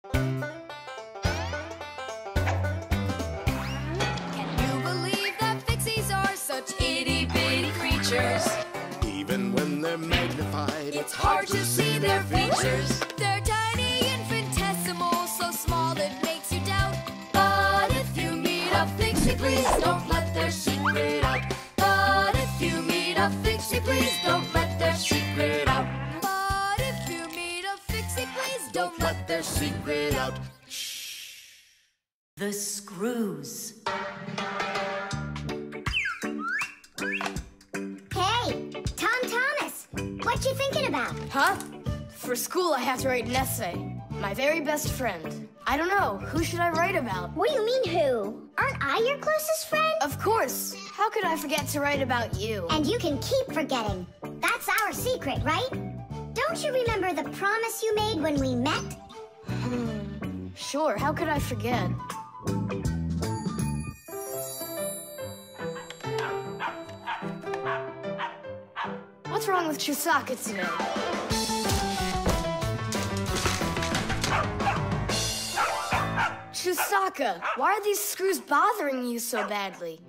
Can you believe that fixies are such itty-bitty creatures? Even when they're magnified, It's hard to see their features. They're tiny, infinitesimal, so small it makes you doubt. But if you meet a fixie, please don't let their secret out. But if you meet a fixie, please don't let their secret out. But if you meet a fixie, please don't let their secret out. The Screws. Hey, Tom Thomas, what you thinking about? Huh? For school, I have to write an essay. My very best friend. I don't know. Who should I write about? What do you mean, who? Aren't I your closest friend? Of course. How could I forget to write about you? And you can keep forgetting. That's our secret, right? Don't you remember the promise you made when we met? Sure, how could I forget? What's wrong with Chusaka today? Chusaka, why are these screws bothering you so badly?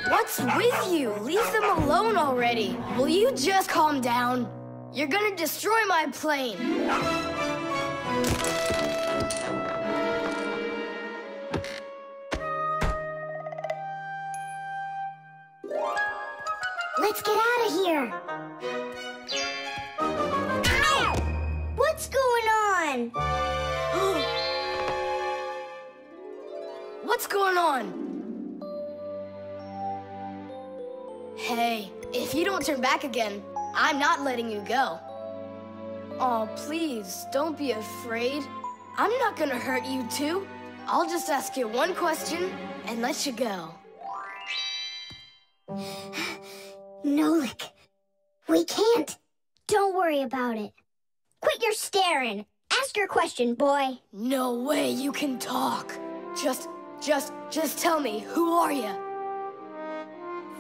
What's with you? Leave them alone already. Will you just calm down? You're gonna destroy my plane. Let's get out of here. Ow! What's going on? What's going on? Hey, if you don't turn back again, I'm not letting you go. Oh, please, don't be afraid. I'm not gonna hurt you too. I'll just ask you one question and let you go. Nolik, we can't. Don't worry about it. Quit your staring. Ask your question, boy. No way you can talk. Just tell me, who are you?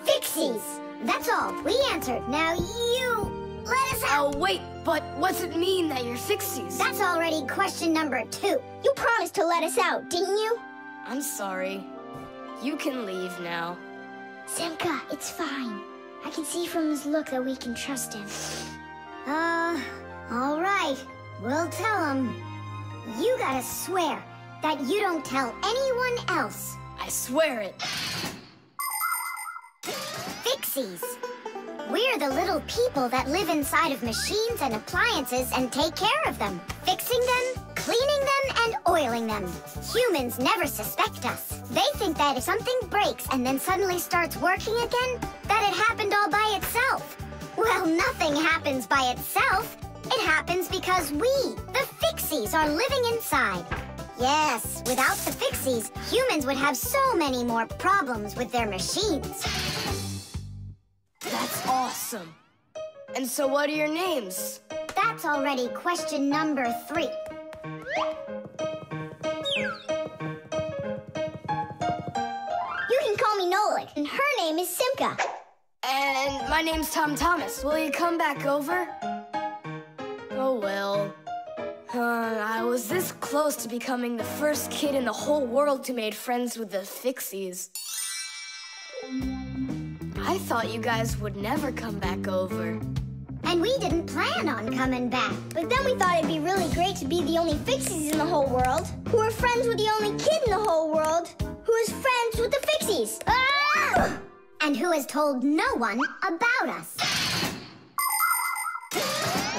Fixies. That's all. We answered. Now you let us out. Oh, wait, but what's it mean that you're Fixies? That's already question number 2. You promised to let us out, didn't you? I'm sorry. You can leave now. Simka, it's fine. I can see from his look that we can trust him. All right. We'll tell him. You gotta swear that you don't tell anyone else. I swear it. Fixies. We're the little people that live inside of machines and appliances and take care of them, fixing them, cleaning them, and oiling them. Humans never suspect us. They think that if something breaks and then suddenly starts working again, that it happened all by itself. Well, nothing happens by itself. It happens because we, the Fixies, are living inside. Yes, without the Fixies, humans would have so many more problems with their machines. That's awesome. And so what are your names? That's already question number 3. You can call me Nolik, and her name is Simka. And my name's Tom Thomas. Will you come back over? Oh, well. I was this close to becoming the first kid in the whole world who made friends with the Fixies. I thought you guys would never come back over. And we didn't plan on coming back. But then we thought it'd be really great to be the only Fixies in the whole world, who are friends with the only kid in the whole world, who is friends with the Fixies. Ah! And who has told no one about us.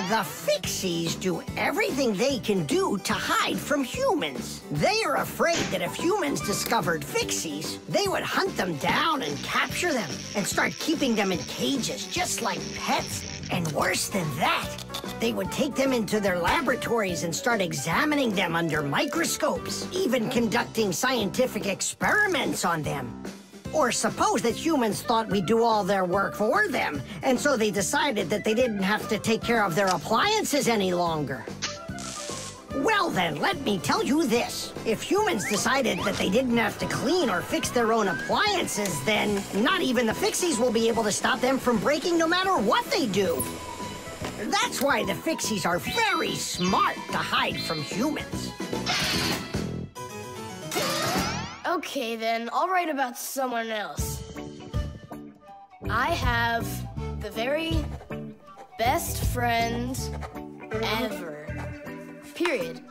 The Fixies do everything they can do to hide from humans. They are afraid that if humans discovered Fixies, they would hunt them down and capture them and start keeping them in cages, just like pets. And worse than that, they would take them into their laboratories and start examining them under microscopes, even conducting scientific experiments on them. Or suppose that humans thought we'd do all their work for them, and so they decided that they didn't have to take care of their appliances any longer. Well then, let me tell you this. If humans decided that they didn't have to clean or fix their own appliances, then not even the Fixies will be able to stop them from breaking no matter what they do. That's why the Fixies are very smart to hide from humans. Okay, then, I'll write about someone else. I have the very best friend ever. Period.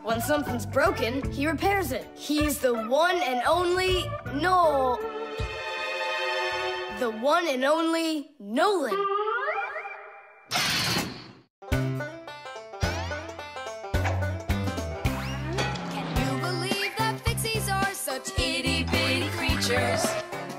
When something's broken, he repairs it. He's the one and only The one and only Nolan.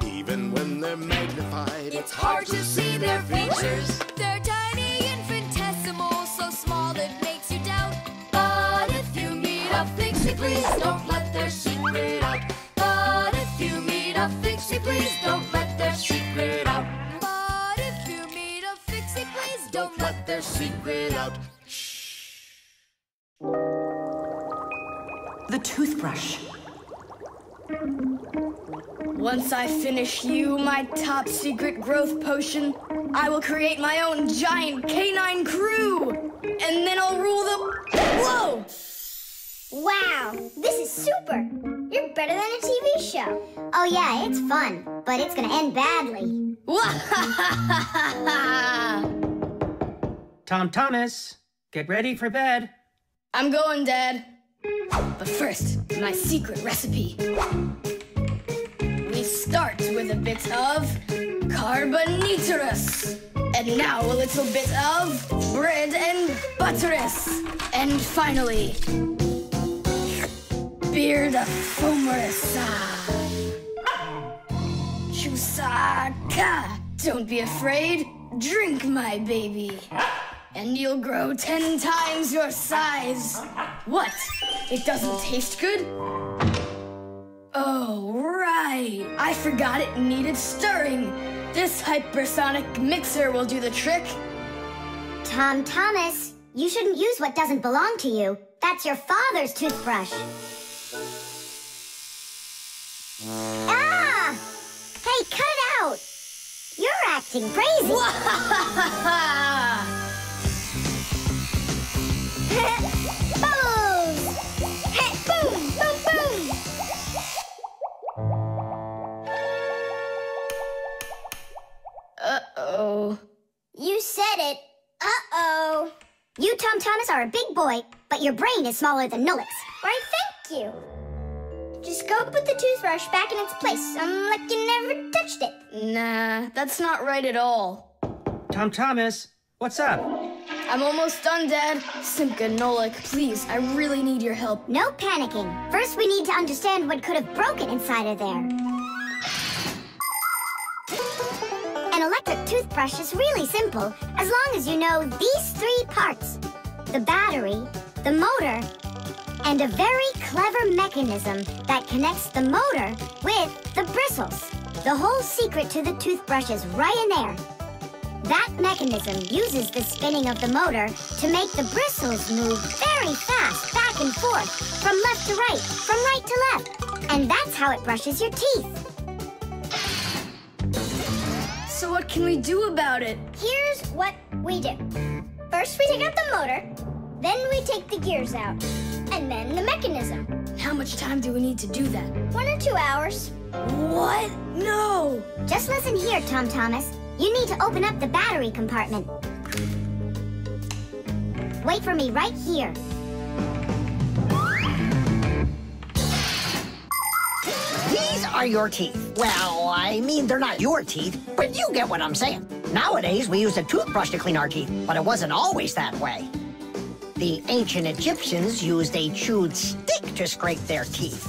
Even when they're magnified, It's hard to see their features. They're tiny, infinitesimal, so small it makes you doubt. But if you meet a Fixie, please don't let their secret out. But if you meet a Fixie, please don't let their secret out. But if you meet a Fixie, please don't let their secret out. The toothbrush. Once I finish you, my top secret growth potion, I will create my own giant canine crew! And then I'll rule the... Whoa! Wow, this is super. You're better than a TV show. Oh yeah, it's fun, but it's gonna end badly. Tom Thomas, get ready for bed. I'm going, Dad. But first, my secret recipe. We start with a bit of carbonatorous. And now a little bit of bread and butterous. And finally, beard of foamerous. Chusaka. Don't be afraid. Drink, my baby. And you'll grow 10 times your size. What? It doesn't taste good? Oh, right. I forgot it needed stirring. This hypersonic mixer will do the trick. Tom Thomas, you shouldn't use what doesn't belong to you. That's your father's toothbrush. Ah! Hey, cut it out! You're acting crazy. Bubbles! Hey, boom, boom, boom! Uh-oh. You said it. Uh-oh. You, Tom Thomas, are a big boy, but your brain is smaller than Nolik's. Why, thank you. Just go put the toothbrush back in its place, like you never touched it. Nah, that's not right at all. Tom Thomas, what's up? I'm almost done, Dad. Simka, Nolik, please, I really need your help. No panicking. First, we need to understand what could have broken inside of there. An electric toothbrush is really simple, as long as you know these 3 parts. The battery, the motor, and a very clever mechanism that connects the motor with the bristles. The whole secret to the toothbrush is right in there. That mechanism uses the spinning of the motor to make the bristles move very fast back and forth, from left to right, from right to left. And that's how it brushes your teeth. So what can we do about it? Here's what we do. First, we take out the motor, then we take the gears out, and then the mechanism. How much time do we need to do that? 1 or 2 hours. What? No! Just listen here, Tom Thomas. You need to open up the battery compartment. Wait for me right here. These are your teeth. Well, I mean, they're not your teeth, but you get what I'm saying. Nowadays, we use a toothbrush to clean our teeth, but it wasn't always that way. The ancient Egyptians used a chewed stick to scrape their teeth,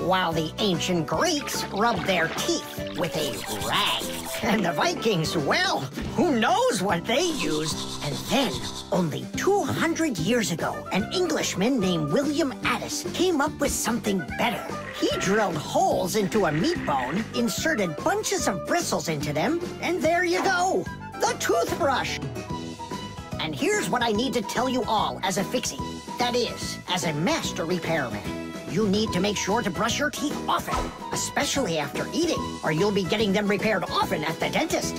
while the ancient Greeks rubbed their teeth with a rag. And the Vikings, well, who knows what they used? And then, only 200 years ago, an Englishman named William Addis came up with something better. He drilled holes into a meat bone, inserted bunches of bristles into them, and there you go, the toothbrush. And here's what I need to tell you all as a Fixie. That is, as a master repairman, you need to make sure to brush your teeth often, especially after eating, or you'll be getting them repaired often at the dentist.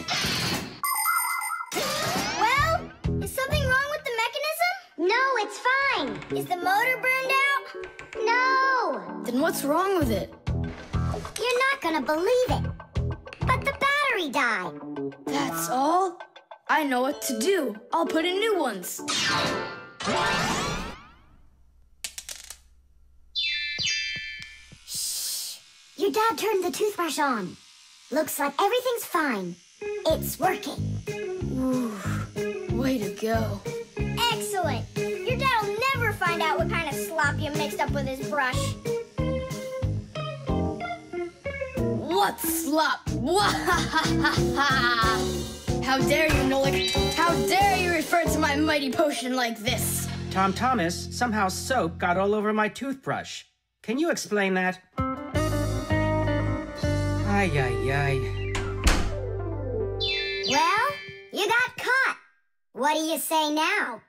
Well, is something wrong with the mechanism? No, it's fine. Is the motor burned out? No. Then what's wrong with it? You're not gonna believe it. But the battery died. That's all? I know what to do. I'll put in new ones. Shh. Your dad turned the toothbrush on. Looks like everything's fine. It's working. Ooh, way to go. Excellent. Your dad will never find out what kind of slop you mixed up with his brush. What slop? How dare you, Nolik? How dare you refer to my mighty potion like this? Tom Thomas, somehow soap got all over my toothbrush. Can you explain that? Ay, ay, ay. Well, you got caught. What do you say now?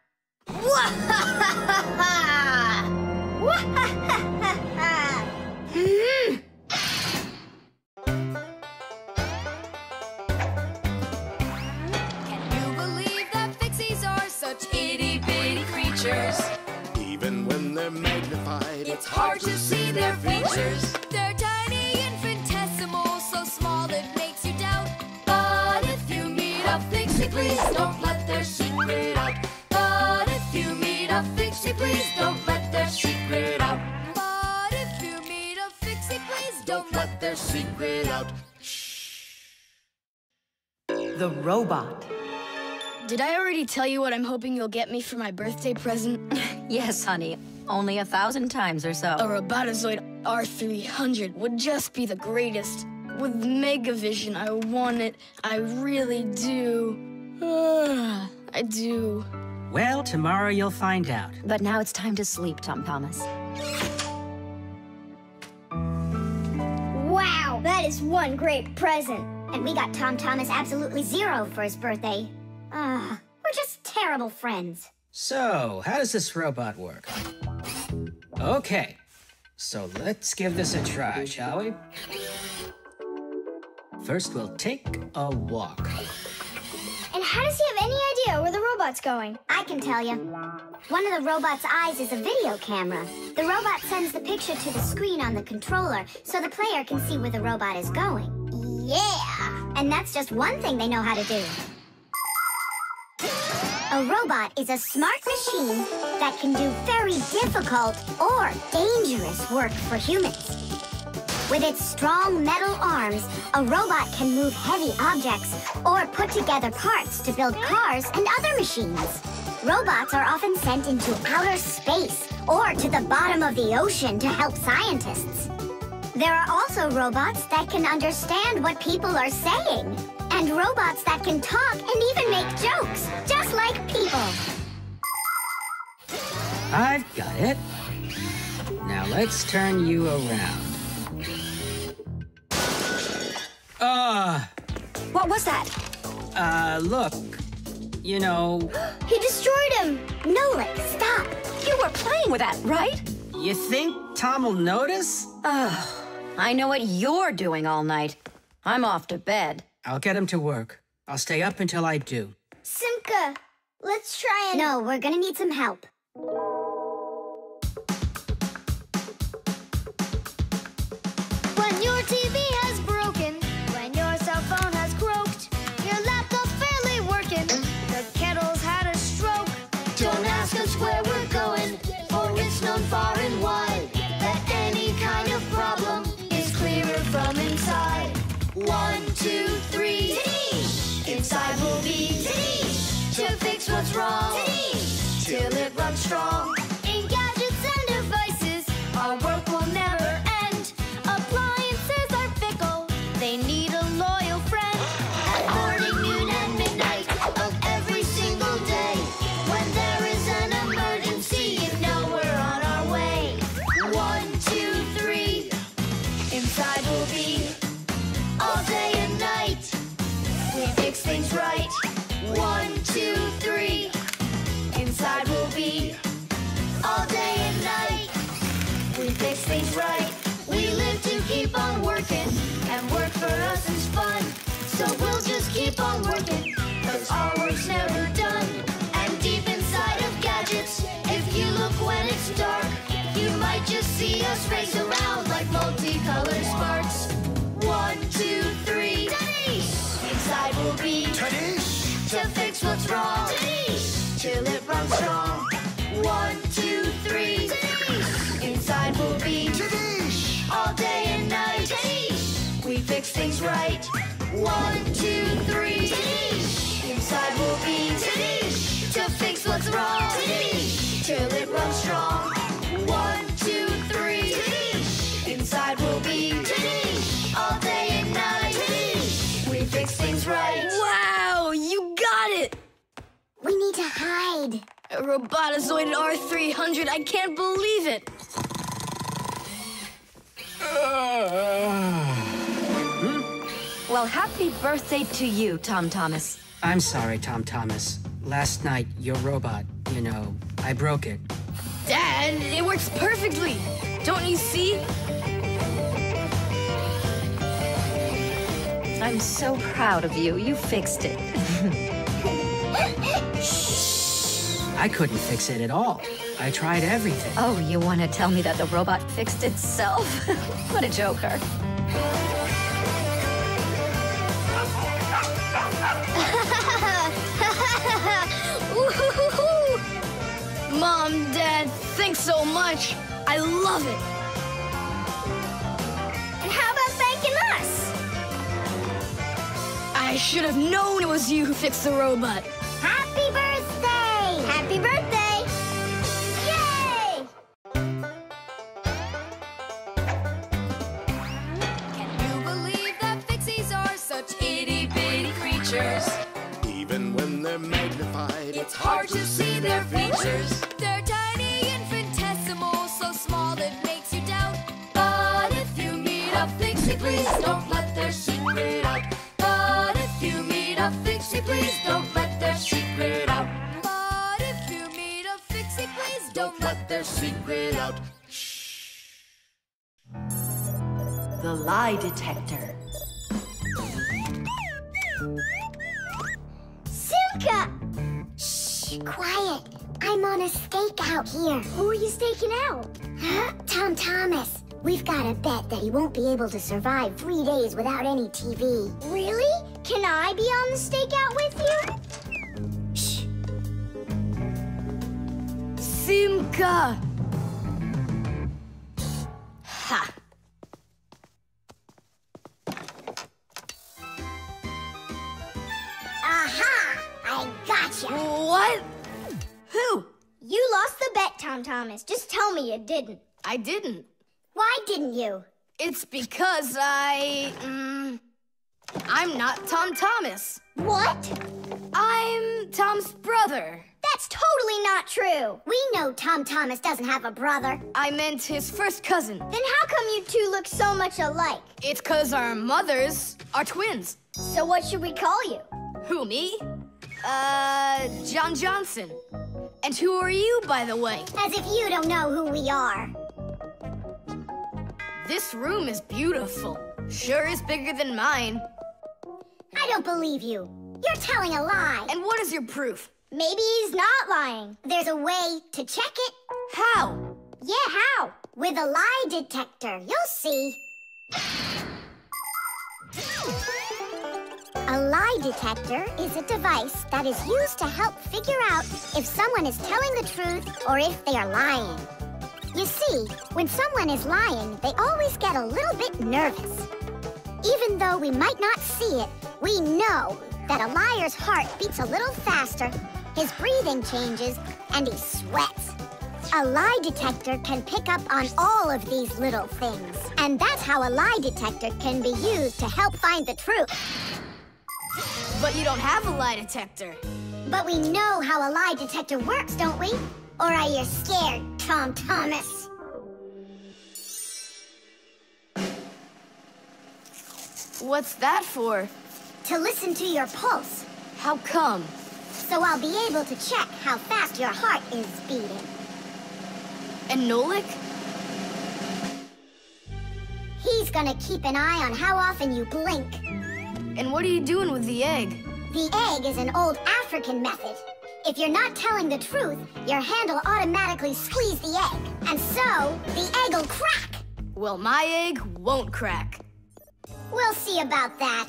Even when they're magnified, It's hard to see their features. They're tiny, infinitesimal, so small it makes you doubt. But if you meet a Fixie, please don't let their secret out. But if you meet a Fixie, please don't let their secret out. But if you meet a Fixie, please don't let their secret out. The robot. Did I already tell you what I'm hoping you'll get me for my birthday present? Yes, honey. Only 1,000 times or so. A Robotazoid R300 would just be the greatest. With Megavision, I want it. I really do. I do. Well, tomorrow you'll find out. But now it's time to sleep, Tom Thomas. Wow, that is one great present. And we got Tom Thomas absolutely zero for his birthday. We're just terrible friends. So, how does this robot work? Okay, so let's give this a try, shall we? First, we'll take a walk. And how does he have any idea where the robot's going? I can tell you. One of the robot's eyes is a video camera. The robot sends the picture to the screen on the controller so the player can see where the robot is going. Yeah! And that's just one thing they know how to do. A robot is a smart machine that can do very difficult or dangerous work for humans. With its strong metal arms, a robot can move heavy objects or put together parts to build cars and other machines. Robots are often sent into outer space or to the bottom of the ocean to help scientists. There are also robots that can understand what people are saying. And robots that can talk and even make jokes, just like people. I've got it. Now let's turn you around. What was that? Look. You know, He destroyed him. Nolik, stop. You were playing with that, right? you think Tom will notice? I know what you're doing all night. I'm off to bed. I'll get him to work. I'll stay up until I do. Simka, let's try and... No, we're gonna need some help. When your TV has broken, when your cell phone has croaked, your laptop's barely working, the kettle's had a stroke. Don't ask us where we're going, for it's known far and wide that any kind of problem is clearer from inside. 1, 2, 3. Inside will be to fix what's wrong, till it runs strong. In gadgets and devices, our work will never end. Appliances are fickle, they need a loyal friend. At morning, noon, and midnight of every single day, when there is an emergency, you know we're on our way. 1, 2, 3. Inside will be all day and night. We fix things right. 1, 2, 3. Inside will be fix things right. We live to keep on working, and work for us is fun. So we'll just keep on working, 'cause our work's never done. And deep inside of gadgets, if you look when it's dark, you might just see us race around like multicolored sparks. 1, 2, 3, inside we'll be to fix what's wrong, till it runs strong. 1, 2, 3, inside we'll be all day and night. We fix things right. 1, 2, 3, inside we'll be to fix what's wrong, till it runs strong. 1, 2, 3, inside we'll be all day and night. We fix things right. Wow, you got it! We need to hide. A Robotizoid R300, I can't believe it! Well, happy birthday to you, Tom Thomas. I'm sorry, Tom Thomas. Last night, your robot, I broke it. Dad, it works perfectly! Don't you see? I'm so proud of you. You fixed it. I couldn't fix it at all. I tried everything. Oh, you want to tell me that the robot fixed itself? What a joker. Mom, Dad, thanks so much. I love it. And how about thanking us? I should have known it was you who fixed the robot. Happy birthday! Happy birthday! Yay! Can you believe that fixies are such itty-bitty creatures? Even when they're magnified, It's hard to see their features. They're tiny, infinitesimal, so small it makes you doubt. But if you meet a fixie, please don't let their secret out. But if you meet a fixie, please don't let their secret out. But if you meet a fixie, please don't let their secret out. The lie detector. Simka! Shh, quiet. I'm on a stakeout here. Who are you staking out? Huh? Tom Thomas. We've got a bet that he won't be able to survive 3 days without any TV. Really? Can I be on the stakeout with you? Shh. Simka! Ha! Aha! I gotcha! What? Who? You lost the bet, Tom Thomas. Just tell me you didn't. I didn't. Why didn't you? It's because I'm not Tom Thomas. What? I'm Tom's brother. That's totally not true. We know Tom Thomas doesn't have a brother. I meant his first cousin. Then how come you two look so much alike? It's 'cause our mothers are twins. So what should we call you? Who, me? John Johnson. And who are you, by the way? As if you don't know who we are. This room is beautiful. Sure is bigger than mine. I don't believe you. You're telling a lie. And what is your proof? Maybe he's not lying. There's a way to check it. How? Yeah, how? With a lie detector. You'll see. A lie detector is a device that is used to help figure out if someone is telling the truth or if they are lying. You see, when someone is lying, they always get a little bit nervous. Even though we might not see it, we know that a liar's heart beats a little faster, his breathing changes, and he sweats. A lie detector can pick up on all of these little things. And that's how a lie detector can be used to help find the truth. But you don't have a lie detector. But we know how a lie detector works, don't we? Or are you scared, Tom Thomas? What's that for? To listen to your pulse, How come? so I'll be able to check how fast your heart is beating. And Nolik? He's gonna keep an eye on how often you blink. And what are you doing with the egg? The egg is an old African method. If you're not telling the truth, your hand will automatically squeeze the egg. And so, the egg will crack. Well, my egg won't crack. We'll see about that.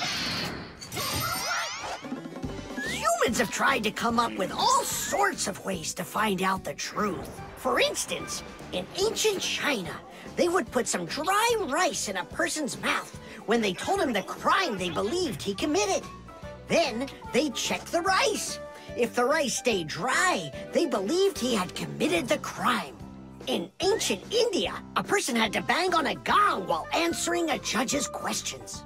Humans have tried to come up with all sorts of ways to find out the truth. For instance, in ancient China, they would put some dry rice in a person's mouth when they told him the crime they believed he committed. Then they'd check the rice. If the rice stayed dry, they believed he had committed the crime. In ancient India, a person had to bang on a gong while answering a judge's questions.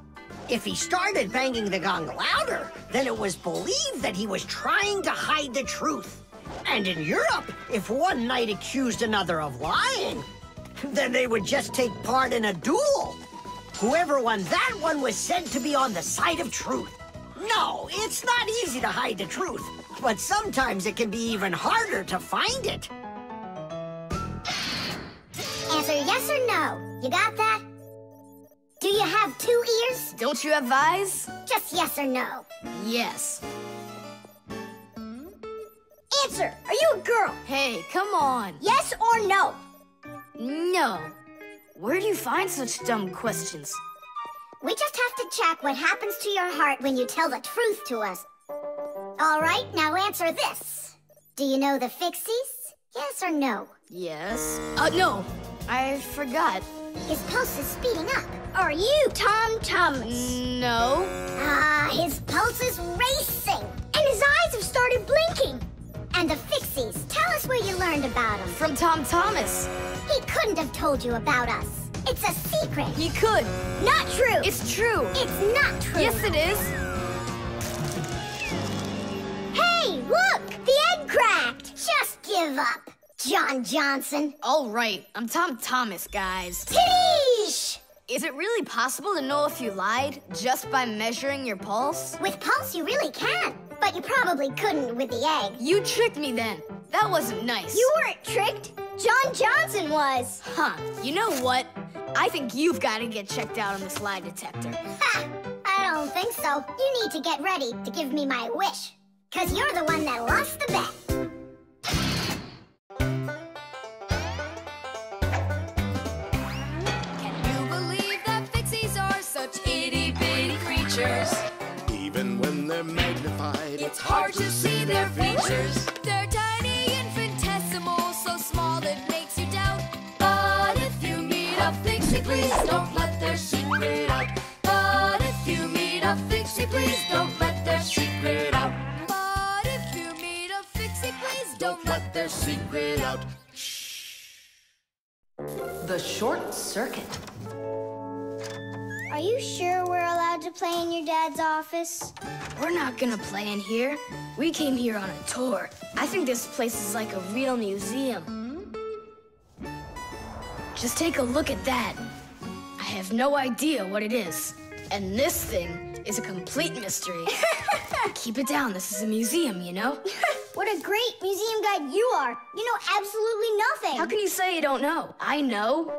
If he started banging the gong louder, then it was believed that he was trying to hide the truth. And in Europe, if one knight accused another of lying, then they would just take part in a duel. Whoever won that one was said to be on the side of truth. No, it's not easy to hide the truth, but sometimes it can be even harder to find it. Answer yes or no. You got that? Do you have 2 ears? Don't you have eyes? Just yes or no. Yes. Answer. Are you a girl? Hey, come on. Yes or no? No. Where do you find such dumb questions? We just have to check what happens to your heart when you tell the truth to us. All right, now answer this. Do you know the Fixies? Yes or no? Yes. No. I forgot. His pulse is speeding up. Are you Tom Thomas? No. His pulse is racing. And his eyes have started blinking. And the Fixies, tell us where you learned about them. From Tom Thomas. He couldn't have told you about us. It's a secret. He could. Not true. It's true. It's not true. Yes, it is. Hey, look! The egg cracked! Just give up, John Johnson. All right, I'm Tom Thomas, guys. Tidish! Is it really possible to know if you lied just by measuring your pulse? With pulse, you really can. But you probably couldn't with the egg. You tricked me then. That wasn't nice. You weren't tricked. John Johnson was. Huh. You know what? I think you've got to get checked out on this lie detector. Ha! I don't think so. You need to get ready to give me my wish. 'Cause you're the one that lost the bet. Can you believe that Fixies are such itty-bitty creatures? Even when they're magnified, It's hard to see their features. They're tiny, infinitesimal, so small it makes you doubt. But if you meet a Fixie, please don't let their secret out. But if you meet a Fixie, please don't let their secret out. But if you meet a Fixie, please don't let their secret out. The Short Circuit. Are you sure we're allowed to play in your dad's office? We're not gonna play in here. We came here on a tour. I think this place is like a real museum. Just take a look at that. I have no idea what it is. And this thing is a complete mystery. Keep it down. This is a museum, you know? What a great museum guide you are. You know absolutely nothing. How can you say you don't know? I know.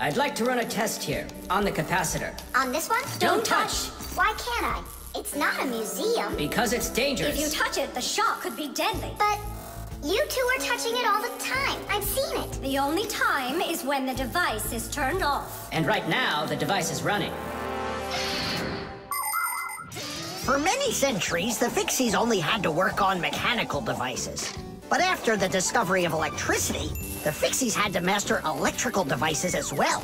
I'd like to run a test here on the capacitor. On this one? Don't touch! Why can't I? It's not a museum. Because it's dangerous. If you touch it, the shock could be deadly. But you two are touching it all the time. I've seen it. The only time is when the device is turned off. And right now, the device is running. For many centuries, the Fixies only had to work on mechanical devices. But after the discovery of electricity, the Fixies had to master electrical devices as well.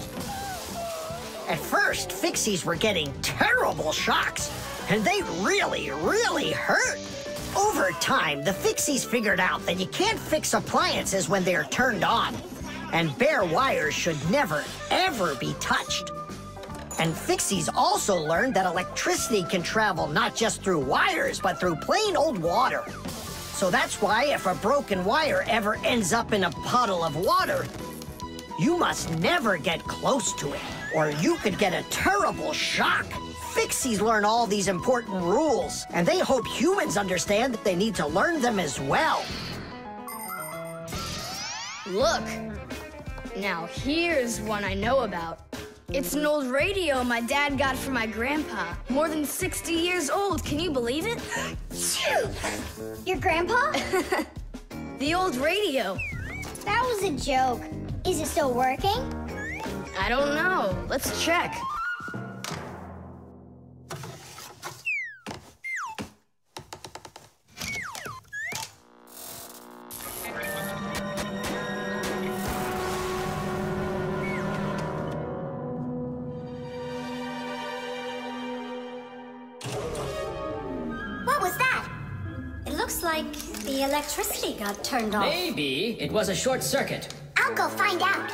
At first, Fixies were getting terrible shocks, and they really, really hurt. Over time, the Fixies figured out that you can't fix appliances when they're turned on, and bare wires should never, ever be touched. And Fixies also learned that electricity can travel not just through wires, but through plain old water. So that's why if a broken wire ever ends up in a puddle of water, you must never get close to it, or you could get a terrible shock. Fixies learn all these important rules, and they hope humans understand that they need to learn them as well. Look, Now here's one I know about. It's an old radio my dad got from my grandpa. More than 60 years old, can you believe it? Your grandpa? The old radio. That was a joke. Is it still working? I don't know. Let's check. What was that? It looks like the electricity got turned off. Maybe it was a short circuit. I'll go find out.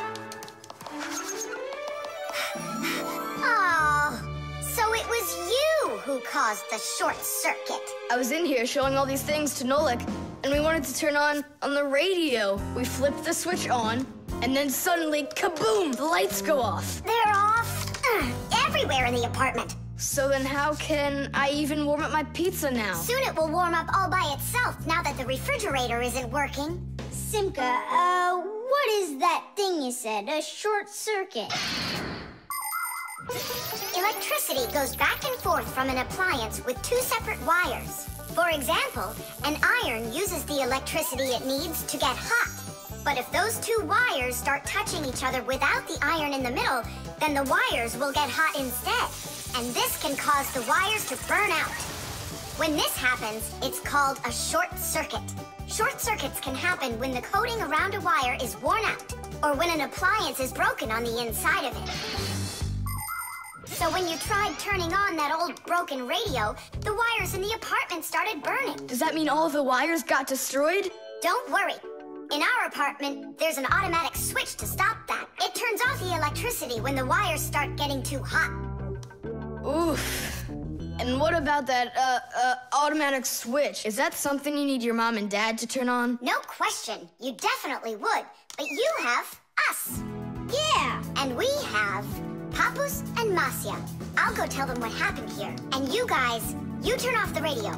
Oh, so it was you who caused the short circuit. I was in here showing all these things to Nolik, and we wanted to turn on the radio. We flipped the switch on, and then suddenly, kaboom, the lights go off. They're off everywhere in the apartment. So then how can I even warm up my pizza now? Soon it will warm up all by itself now that the refrigerator isn't working. Simka, what is that thing you said? A short circuit? Electricity goes back and forth from an appliance with two separate wires. For example, an iron uses the electricity it needs to get hot. But if those two wires start touching each other without the iron in the middle, then the wires will get hot instead. And this can cause the wires to burn out. When this happens, it's called a short circuit. Short circuits can happen when the coating around a wire is worn out, or when an appliance is broken on the inside of it. So when you tried turning on that old broken radio, the wires in the apartment started burning. Does that mean all of the wires got destroyed? Don't worry. In our apartment, there's an automatic switch to stop that. It turns off the electricity when the wires start getting too hot. Oof. And what about that, automatic switch? Is that something you need your mom and dad to turn on? No question. You definitely would. But you have us. Yeah. And we have Papus and Masya. I'll go tell them what happened here. And you guys, you turn off the radio.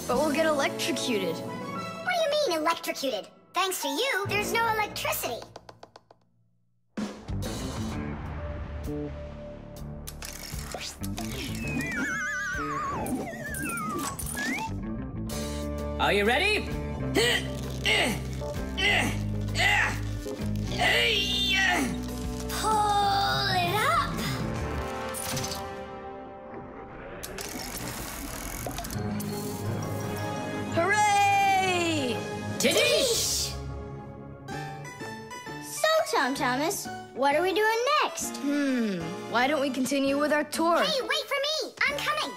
But we'll get electrocuted. What do you mean electrocuted? Thanks to you, there's no electricity. Are you ready? Pull it up. Hooray! Tidish! So, Tom Thomas, what are we doing next? Why don't we continue with our tour? Hey, wait for me! I'm coming!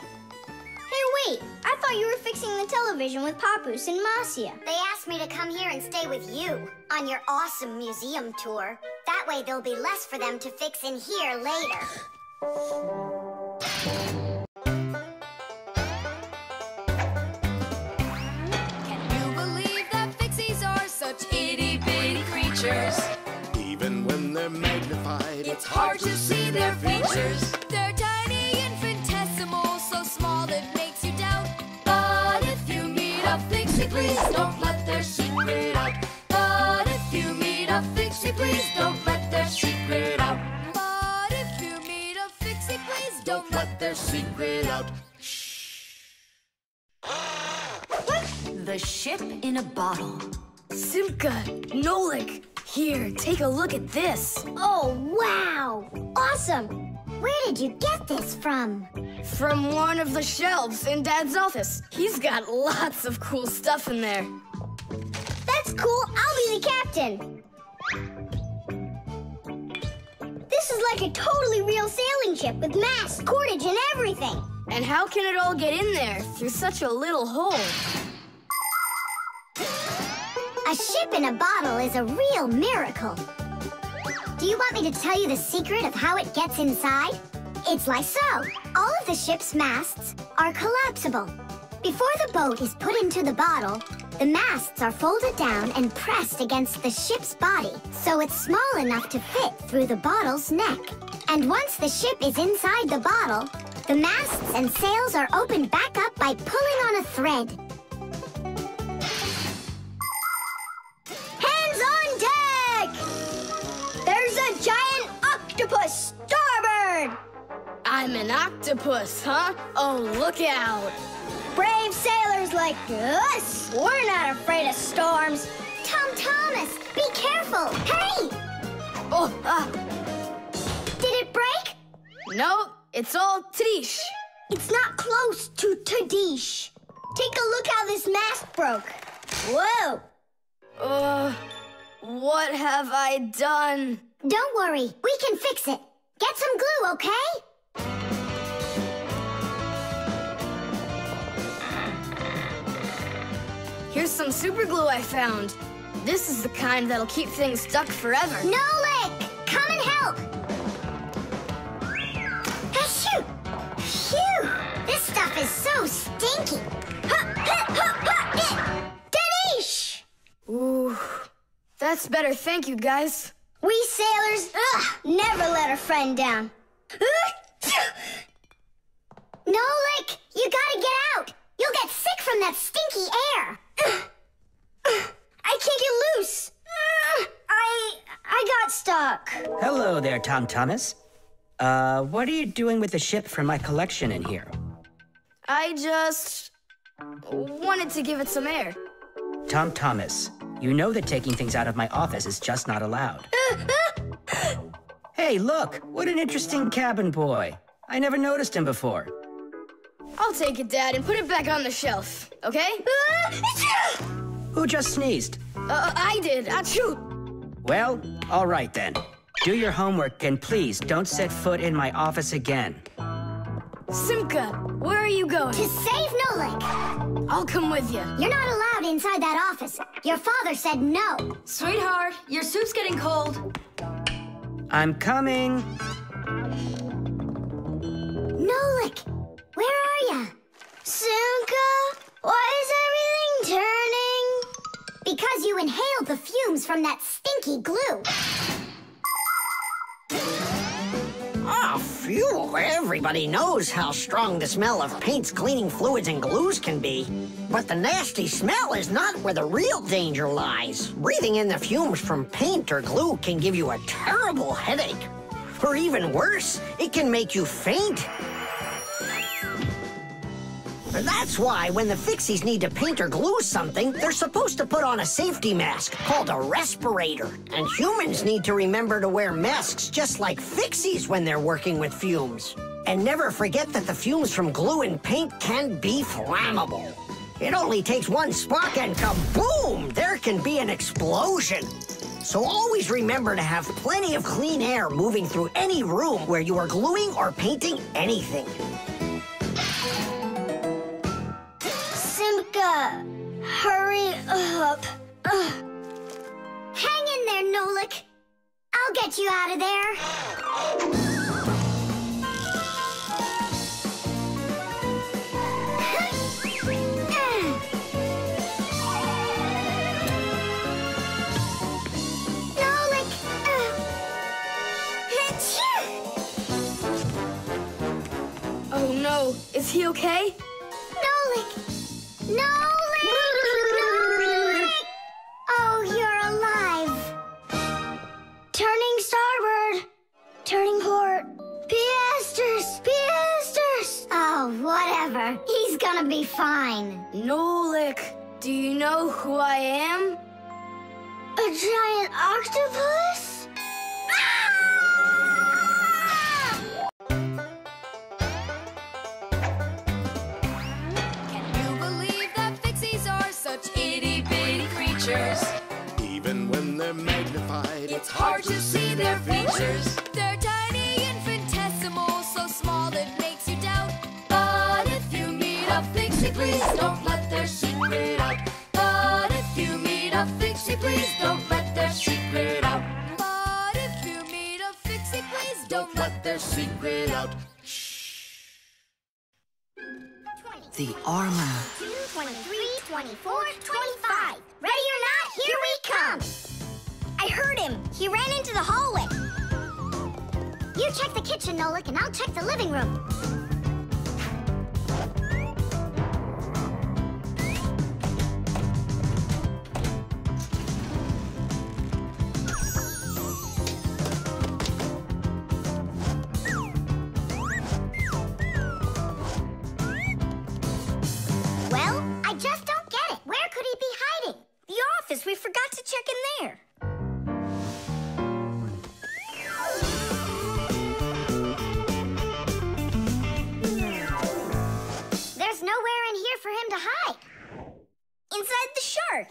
Hey, wait! I thought you were fixing the television with Papus and Masya. They asked me to come here and stay with you on your awesome museum tour. That way there'll be less for them to fix in here later. Can you believe that pixies are such itty-bitty creatures? Even when they're magnified, It's hard to see their features. They're tiny, infinitesimal, so small it makes you doubt. But if you meet a pixie, please don't let their secret out. But if you meet a pixie, please don't let their secret out. But if you meet a pixie, please don't let their secret out. The ship in a bottle. Simka, Nolik, here, take a look at this. Oh, wow! Awesome! Where did you get this from? From one of the shelves in Dad's office. He's got lots of cool stuff in there. That's cool. I'll be the captain. This is like a totally real sailing ship with mast, cordage, and everything. And how can it all get in there through such a little hole? A ship in a bottle is a real miracle. Do you want me to tell you the secret of how it gets inside? It's like so. All of the ship's masts are collapsible. Before the boat is put into the bottle, the masts are folded down and pressed against the ship's body, so it's small enough to fit through the bottle's neck. And once the ship is inside the bottle, the masts and sails are opened back up by pulling on a thread. Hands on deck! an octopus, huh? Oh, look out. Brave sailors like us, we're not afraid of storms. Tom Thomas, be careful. Hey! Oh, Did it break? no, it's all Tidish. It's not close to Tadish. Take a look how this mast broke. Whoa! What have I done? Don't worry, we can fix it. Get some glue, okay? Here's some super glue I found. This is the kind that'll keep things stuck forever. Nolik, come and help. Achoo! Phew! This stuff is so stinky. Danish! Ooh, that's better. Thank you, guys. We sailors never let a friend down. Nolik, you gotta get out. You'll get sick from that stinky air. I can't get loose. I got stuck. Hello there, Tom Thomas. What are you doing with the ship from my collection in here? I just wanted to give it some air. Tom Thomas, you know that taking things out of my office is just not allowed. Hey, look, what an interesting cabin boy. I never noticed him before. I'll take it, Dad, and put it back on the shelf, okay? Who just sneezed? I did. Achoo! Well, all right then. Do your homework and please don't set foot in my office again. Simka, where are you going? To save Nolik. I'll come with you. You're not allowed inside that office. Your father said no. Sweetheart, your soup's getting cold. I'm coming. Nolik, where are ya? Simka, why is everything turning? Because you inhaled the fumes from that stinky glue. Ah, phew! Everybody knows how strong the smell of paints, cleaning fluids, and glues can be. But the nasty smell is not where the real danger lies. Breathing in the fumes from paint or glue can give you a terrible headache. Or even worse, it can make you faint. That's why when the Fixies need to paint or glue something, they're supposed to put on a safety mask called a respirator. And humans need to remember to wear masks just like Fixies when they're working with fumes. And never forget that the fumes from glue and paint can be flammable. It only takes one spark and kaboom! There can be an explosion. So always remember to have plenty of clean air moving through any room where you are gluing or painting anything. Simka, hurry up. Hang in there, Nolik. I'll get you out of there. Nolik. Oh no, is he okay? Nolik. Nolik! Nolik! Oh, you're alive. Turning starboard. Turning port. Piasters! Piasters! Oh, whatever. He's gonna be fine. Nolik, do you know who I am? A giant octopus? Such itty-bitty creatures. Even when they're magnified, It's hard to see their features. They're tiny, infinitesimal, so small it makes you doubt. But if you meet a Fixie, please don't let their secret out. But if you meet a Fixie, please don't let their secret out. But if you meet a Fixie, please don't let their secret out. The armor. 23, 24, 25. Ready or not, here we come. I heard him. He ran into the hallway. You check the kitchen, Nolik, and I'll check the living room. inside the shark.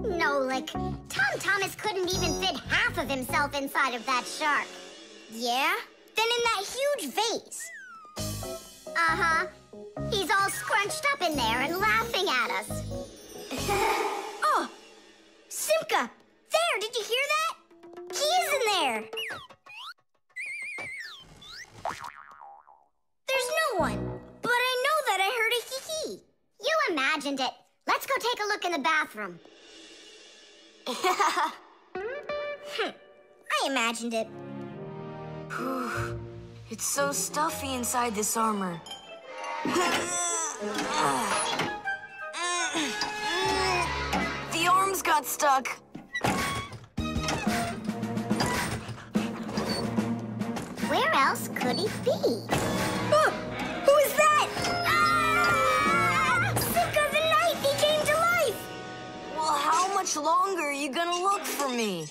Nolik, Tom Thomas couldn't even fit half of himself inside of that shark. Yeah? Then in that huge vase. Uh-huh. He's all scrunched up in there and laughing at us. Oh! Simka! There, did you hear that? He is in there! There's no one, but I know that I heard a hee-hee. You imagined it. Let's go take a look in the bathroom. I imagined it. It's so stuffy inside this armor. The arms got stuck. Where else could he be? Oh, who is that? Ah! Simka the Knight, he came to life! Well, how much longer are you gonna look for me?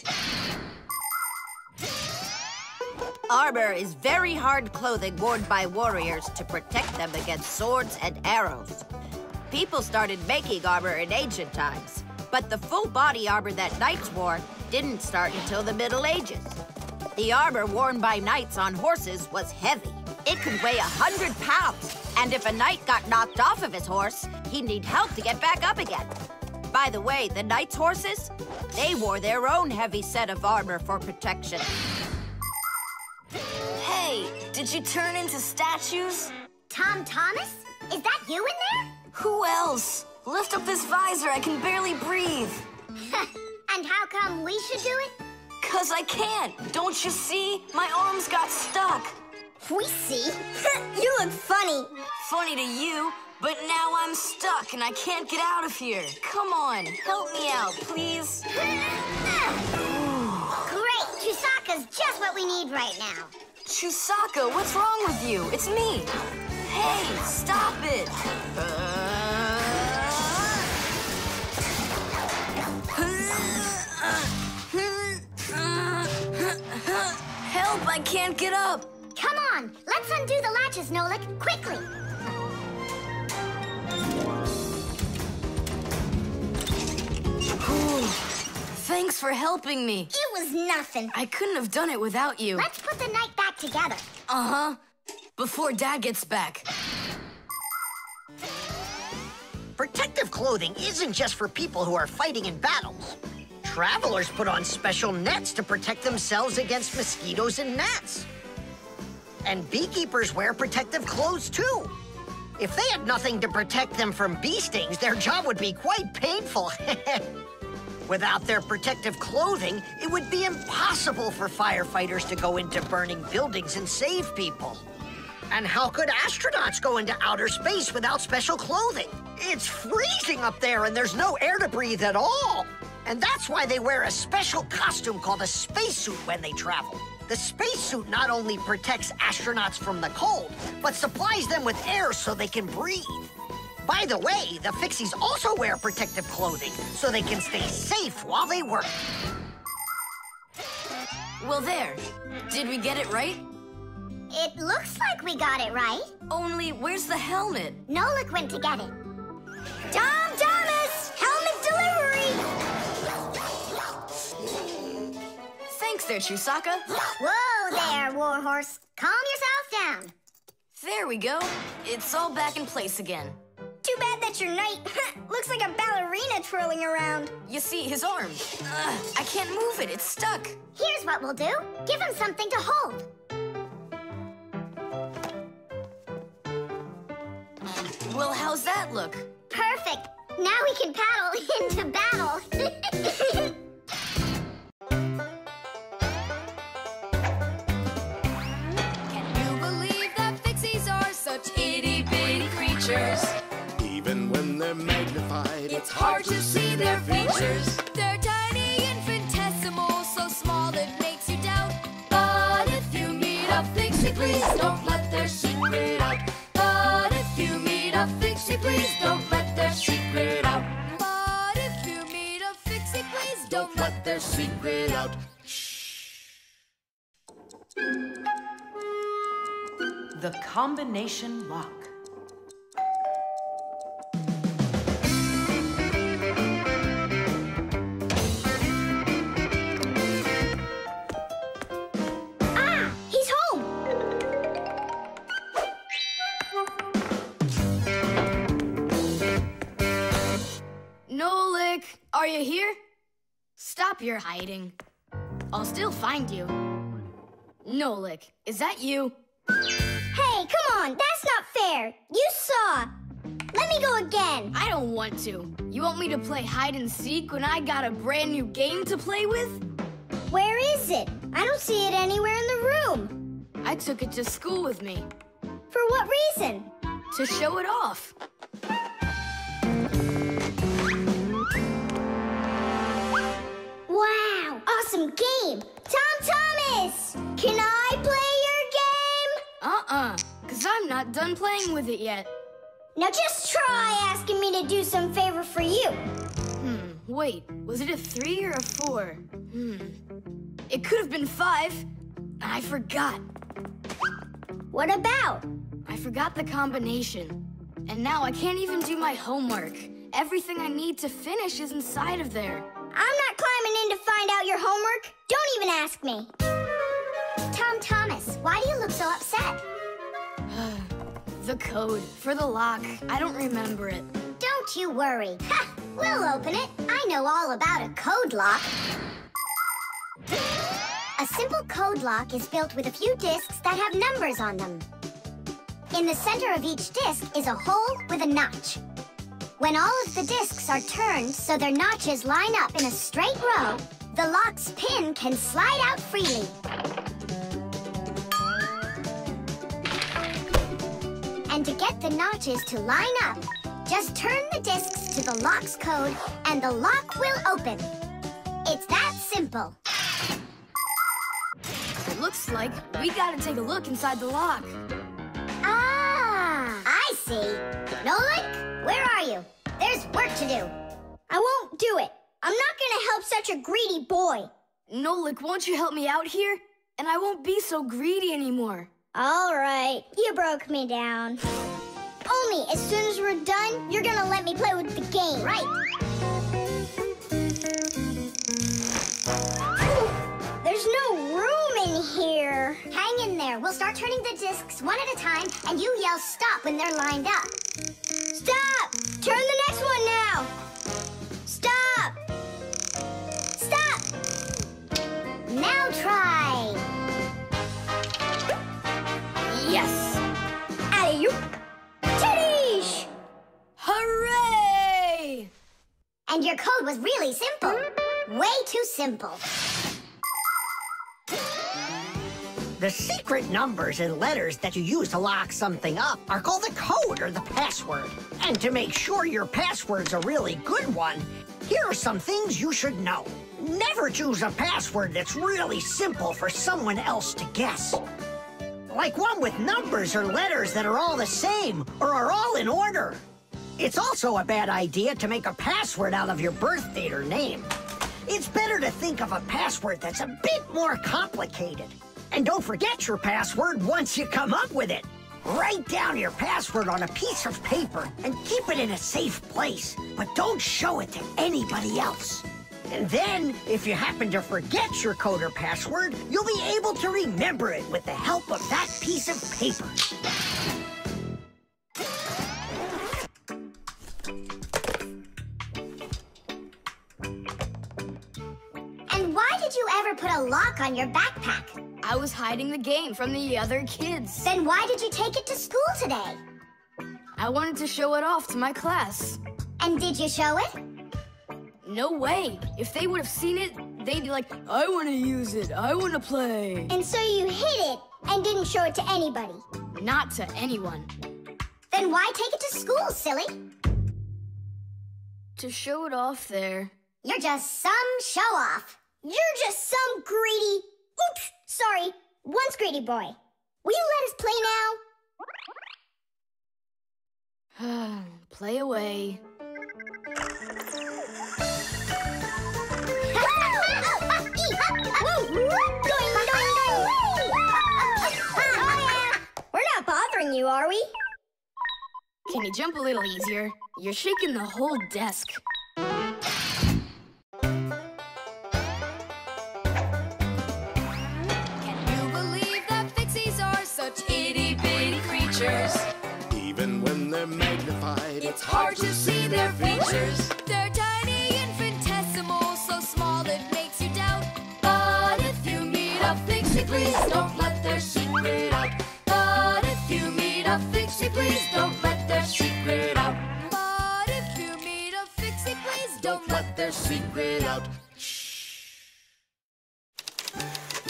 Armor is very hard clothing worn by warriors to protect them against swords and arrows. People started making armor in ancient times, but the full body armor that knights wore didn't start until the Middle Ages. The armor worn by knights on horses was heavy. It could weigh 100 pounds, and if a knight got knocked off of his horse, he'd need help to get back up again. By the way, the knights' horses, they wore their own heavy set of armor for protection. Hey, did you turn into statues? Tom Thomas? Is that you in there? Who else? Lift up this visor, I can barely breathe. And how come we should do it? 'Cause I can't. Don't you see? My arms got stuck. We see. You look funny. Funny to you, but now I'm stuck and I can't get out of here. Come on, help me out, please. Great! Chusaka's just what we need right now. Chusaka, what's wrong with you? It's me. Hey, stop it. Help, I can't get up. Come on, let's undo the latches, Nolik, quickly. Thanks for helping me. It was nothing. I couldn't have done it without you. Let's put the night back together. Uh-huh. Before Dad gets back. Protective clothing isn't just for people who are fighting in battles. Travelers put on special nets to protect themselves against mosquitoes and gnats. And beekeepers wear protective clothes too. If they had nothing to protect them from bee stings, their job would be quite painful. Without their protective clothing, it would be impossible for firefighters to go into burning buildings and save people. And how could astronauts go into outer space without special clothing? It's freezing up there and there's no air to breathe at all. And that's why they wear a special costume called a spacesuit when they travel. The spacesuit not only protects astronauts from the cold, but supplies them with air so they can breathe. By the way, the Fixies also wear protective clothing so they can stay safe while they work. Well, there. Did we get it right? It looks like we got it right. Only, where's the helmet? Nolik went to get it. Tom Thomas! Helmet delivery! Thanks there, Chusaka. Whoa there, Warhorse. Calm yourself down. There we go. It's all back in place again. Too bad that your knight looks like a ballerina twirling around. You see, his arm. I can't move it. It's stuck. Here's what we'll do. Give him something to hold. Well, how's that look? Perfect. Now we can paddle into battle. Can you believe that Fixies are such itty-bitty creatures? Even when they're magnified, It's hard to see their features. They're tiny, infinitesimal, so small it makes you doubt. But if you meet a Fixie, please don't let their secret out. But if you meet a Fixie, please don't let their secret out. But if you meet a Fixie, please don't let their secret out. the combination lock. Ah! He's home! Nolik, are you here? Stop your hiding. I'll still find you. Nolik, is that you? Hey, come on, that's not fair. You saw. Let me go again. I don't want to. You want me to play hide and seek when I got a brand new game to play with? Where is it? I don't see it anywhere in the room. I took it to school with me. For what reason? To show it off. Wow, awesome game. Tom Thomas, can I play your game? Because I'm not done playing with it yet. Now just try asking me to do some favor for you. Wait, was it a 3 or a 4? It could have been 5. I forgot. What about? I forgot the combination. And now I can't even do my homework. Everything I need to finish is inside of there. I'm not climbing in to find out your homework. Don't even ask me. Tom Thomas, why do you look so upset? The code for the lock. I don't remember it. Don't you worry. Ha! We'll open it. I know all about a code lock. A simple code lock is built with a few discs that have numbers on them. In the center of each disc is a hole with a notch. When all of the discs are turned so their notches line up in a straight row, the lock's pin can slide out freely. And to get the notches to line up, just turn the discs to the lock's code and the lock will open. It's that simple. It looks like we gotta take a look inside the lock. Ah, I see. Nolik, where are you? There's work to do. I won't do it. I'm not gonna help such a greedy boy. Nolik, won't you help me out here? And I won't be so greedy anymore. All right, you broke me down. Only as soon as we're done, you're gonna let me play with the game. Right. There's no room in here. Hang in there. We'll start turning the discs one at a time, and you yell stop when they're lined up. Stop! Turn the next one now. Stop! Stop! Now try. Yes! Alley-oop! Titties! Hooray! And your code was really simple. Way too simple. The secret numbers and letters that you use to lock something up are called the code or the password. And to make sure your password's a really good one, here are some things you should know. Never choose a password that's really simple for someone else to guess. Like one with numbers or letters that are all the same or are all in order. It's also a bad idea to make a password out of your birth date or name. It's better to think of a password that's a bit more complicated. And don't forget your password once you come up with it. Write down your password on a piece of paper and keep it in a safe place, but don't show it to anybody else. And then, if you happen to forget your code or password, you'll be able to remember it with the help of that piece of paper. And why did you ever put a lock on your backpack? I was hiding the game from the other kids. Then why did you take it to school today? I wanted to show it off to my class. And did you show it? No way. If they would have seen it, they'd be like, I want to use it. I want to play. And so you hid it and didn't show it to anybody. Not to anyone. Then why take it to school, silly? To show it off there. You're just some show-off. You're just some greedy... Oops, sorry. Once greedy boy. Will you let us play now? Play away. We're not bothering you, are we? Can you jump a little easier? You're shaking the whole desk. Can you believe that pixies are such itty-bitty creatures? Even when they're magnified, It's hard to see their features. They're tiny, infinitesimal, so small it makes you doubt. But if you meet a pixie, please don't let their secret out. But if you meet a pixie, please don't let their secret out. But if you meet a pixie, please don't let their secret out.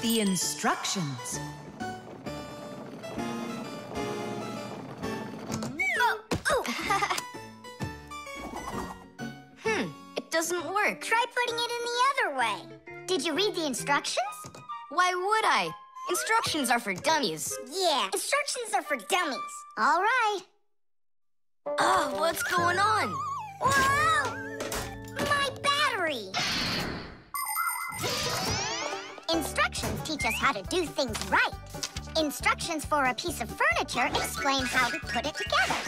The instructions. It doesn't work. Try putting it in the other way. Did you read the instructions? Why would I? Instructions are for dummies. Yeah, instructions are for dummies. All right. Oh, what's going on? Whoa! My battery! Instructions teach us how to do things right. Instructions for a piece of furniture explain how to put it together.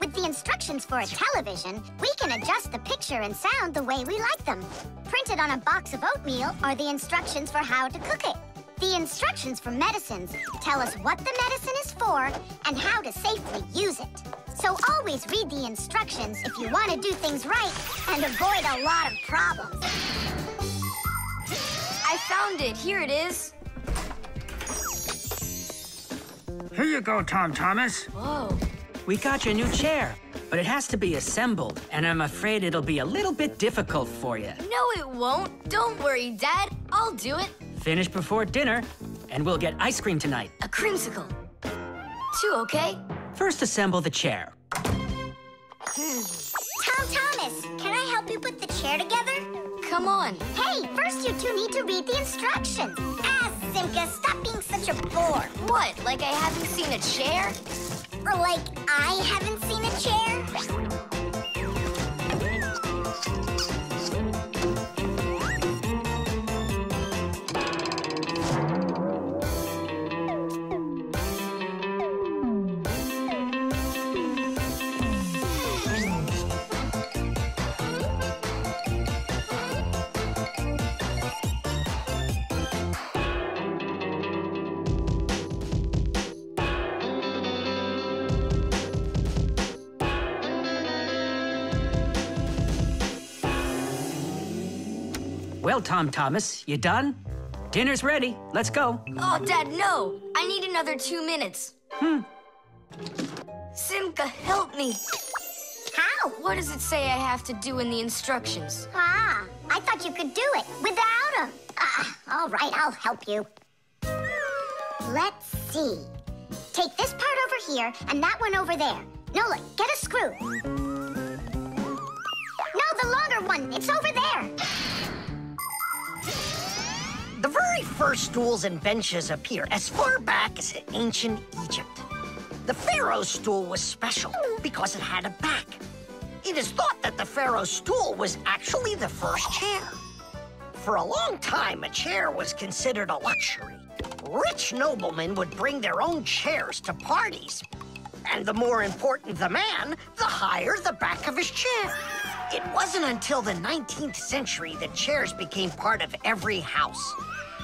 With the instructions for a television, we can adjust the picture and sound the way we like them. Printed on a box of oatmeal are the instructions for how to cook it. The instructions for medicines tell us what the medicine is for and how to safely use it. So always read the instructions if you want to do things right and avoid a lot of problems. I found it. Here it is. Here you go, Tom Thomas. Whoa. We got you a new chair, but it has to be assembled, and I'm afraid it'll be a little bit difficult for you. No, it won't. Don't worry, Dad. I'll do it. Finish before dinner, and we'll get ice cream tonight. A creamsicle. 2, okay? First, assemble the chair. Tom Thomas, can I help you put the chair together? Come on. Hey, first you two need to read the instructions. Simka, stop being such a bore. What, like I haven't seen a chair? Or like I haven't seen a chair? Well, Tom Thomas, you done? Dinner's ready. Let's go. Oh, Dad, no. I need another 2 minutes. Simka, help me. How? What does it say I have to do in the instructions? Ah, I thought you could do it without them. All right, I'll help you. Let's see. Take this part over here and that one over there. Nola, get a screw. No, the longer one. It's over there. The very first stools and benches appear as far back as ancient Egypt. The pharaoh's stool was special because it had a back. It is thought that the pharaoh's stool was actually the first chair. For a long time, a chair was considered a luxury. Rich noblemen would bring their own chairs to parties. And the more important the man, the higher the back of his chair. It wasn't until the 19th century that chairs became part of every house.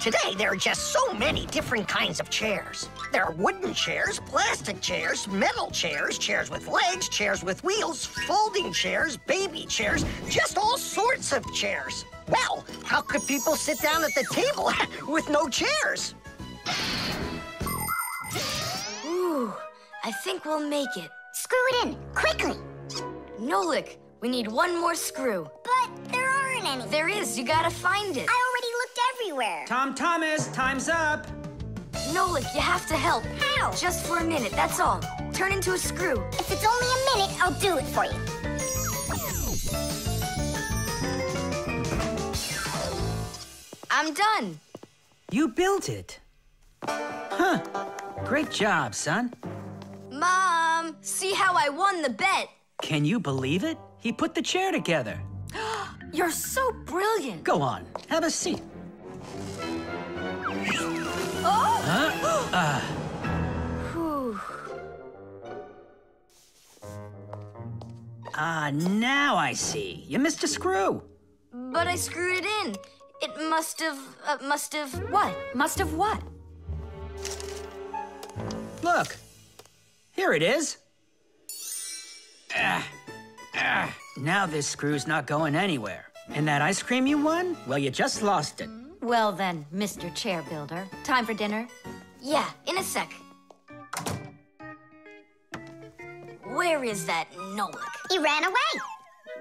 Today, there are just so many different kinds of chairs. There are wooden chairs, plastic chairs, metal chairs, chairs with legs, chairs with wheels, folding chairs, baby chairs, just all sorts of chairs. Well, how could people sit down at the table with no chairs? Ooh, I think we'll make it. Screw it in, quickly. Nolik, we need one more screw. But there aren't any. There is, you gotta find it. I already looked everywhere. Tom Thomas, time's up. Nolik, you have to help. How? Just for a minute, that's all. Turn into a screw. If it's only a minute, I'll do it for you. I'm done. You built it. Huh. Great job, son. Mom, see how I won the bet. Can you believe it? He put the chair together. You're so brilliant. Go on, have a seat. Oh! Huh? Whew. Now I see. You missed a screw. But I screwed it in. It must have... What? Must have what? Look. Here it is. Now this screw's not going anywhere. And that ice cream you won? Well, you just lost it. Well then, Mr. Chair Builder, time for dinner? Yeah, in a sec. Where is that Nolik? He ran away.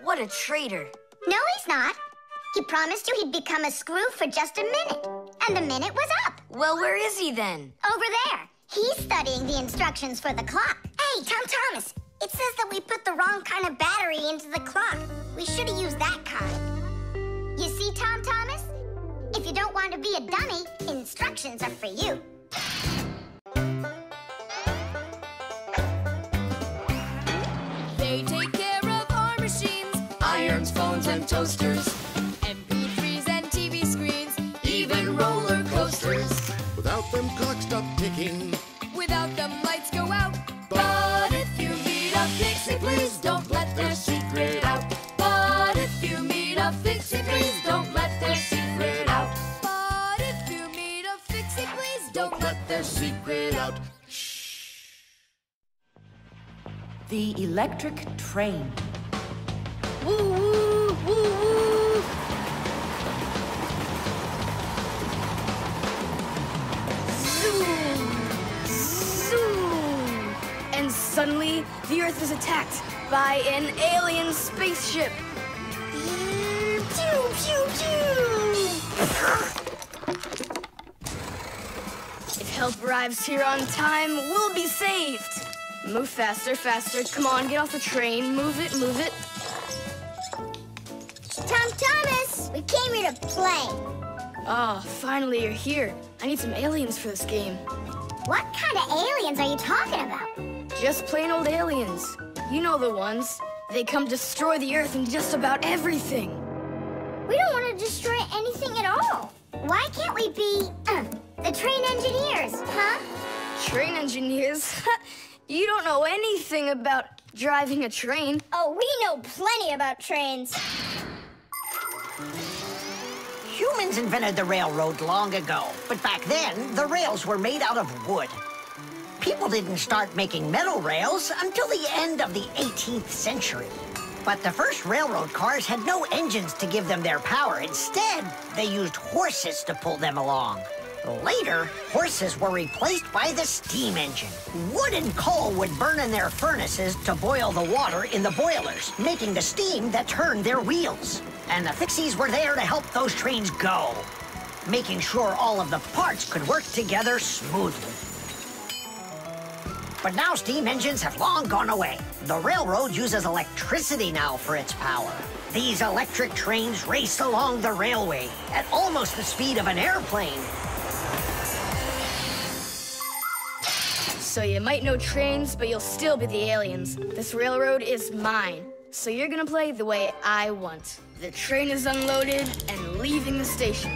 What a traitor. No, he's not. He promised you he'd become a screw for just a minute. And the minute was up. Well, where is he then? Over there. He's studying the instructions for the clock. Hey, Tom Thomas, it says that we put the wrong kind of battery into the clock. We should have used that kind. You see, Tom Thomas? If you don't want to be a dummy, instructions are for you. They take care of our machines, irons, phones, and toasters, MP3s and TV screens, even roller coasters. Without them, clocks stop ticking. Without them, lights go out. But if you meet a pixie, please don't let their secret out. But if you meet a pixie, please don't let their secret out. But if you meet a pixie, please don't let their secret out. The electric train. Woo, woo, woo, woo. Zoom, zoom. And suddenly, the Earth is attacked by an alien spaceship. Pew, pew, pew. If help arrives here on time, we'll be saved. Move faster, faster. Come on, get off the train. Move it, move it. Tom Thomas, we came here to play. Ah, finally you're here. I need some aliens for this game. What kind of aliens are you talking about? Just plain old aliens. You know the ones. They come destroy the Earth and just about everything. We don't want to destroy anything at all. Why can't we be, the train engineers, huh? Train engineers? You don't know anything about driving a train. Oh, we know plenty about trains. Humans invented the railroad long ago, but back then, the rails were made out of wood. People didn't start making metal rails until the end of the 18th century. But the first railroad cars had no engines to give them their power. Instead, they used horses to pull them along. Later, horses were replaced by the steam engine. Wood and coal would burn in their furnaces to boil the water in the boilers, making the steam that turned their wheels. And the Fixies were there to help those trains go, making sure all of the parts could work together smoothly. But now steam engines have long gone away. The railroad uses electricity now for its power. These electric trains race along the railway at almost the speed of an airplane. So you might know trains, but you'll still be the aliens. This railroad is mine. So you're gonna play the way I want. The train is unloaded and leaving the station.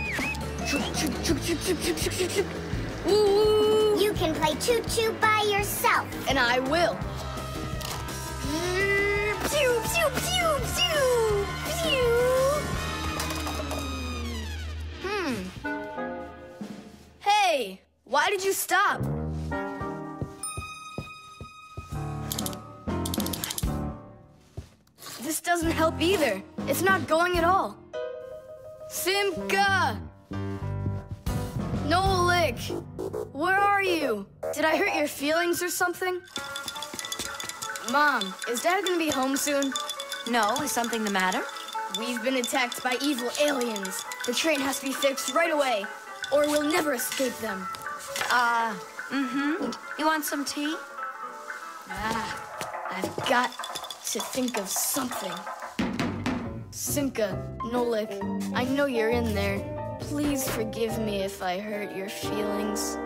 Woo! You can play choo-choo by yourself. And I will. Pew, pew, pew, pew, pew. Hey, why did you stop? This doesn't help either. It's not going at all. Simka! Nolik! Where are you? Did I hurt your feelings or something? Mom, is Dad gonna be home soon? No, is something the matter? We've been attacked by evil aliens. The train has to be fixed right away, or we'll never escape them. You want some tea? I've got to think of something. Simka, Nolik, I know you're in there. Please forgive me if I hurt your feelings.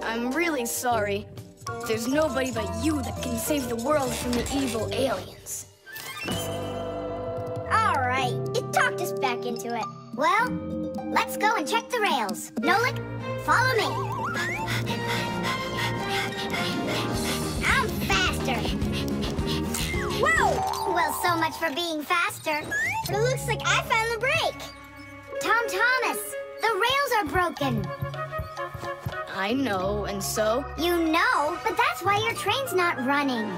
I'm really sorry. There's nobody but you that can save the world from the evil aliens. All right, you talked us back into it. Well, let's go and check the rails. Nolik, follow me. I'm faster. Whoa! Well, so much for being faster. It looks like I found the brake. Tom Thomas, the rails are broken. I know, and so? You know, but that's why your train's not running.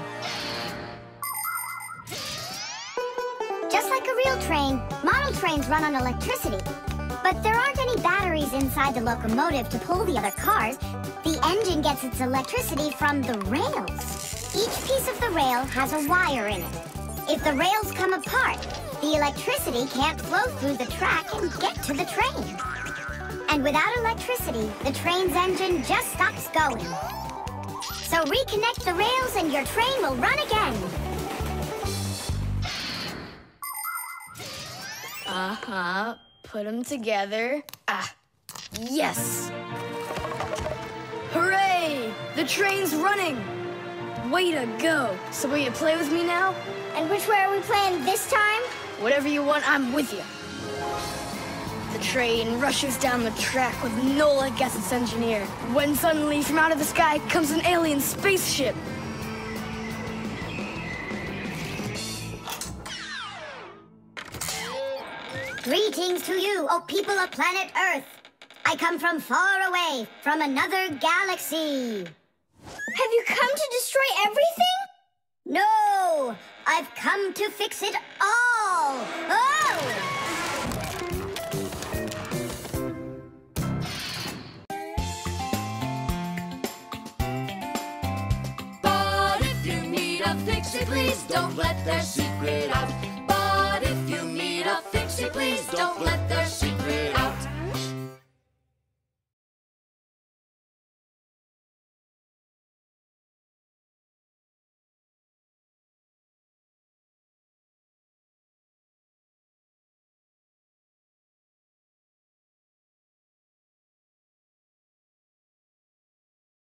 Just like a real train, model trains run on electricity. But there aren't any batteries inside the locomotive to pull the other cars. The engine gets its electricity from the rails. Each piece of the rail has a wire in it. If the rails come apart, the electricity can't flow through the track and get to the train. And without electricity, the train's engine just stops going. So reconnect the rails and your train will run again. Uh-huh. Put them together. Ah, yes! Hooray! The train's running! Way to go! So will you play with me now? And which way are we playing this time? Whatever you want, I'm with you. The train rushes down the track with Nola as its engineer, when suddenly from out of the sky comes an alien spaceship. Greetings to you, O people of planet Earth. I come from far away, from another galaxy. Have you come to destroy everything? No, I've come to fix it all. Oh! But if you need a fix-it, please don't let their secret out. But if you need a fix-it, please don't let their secret out.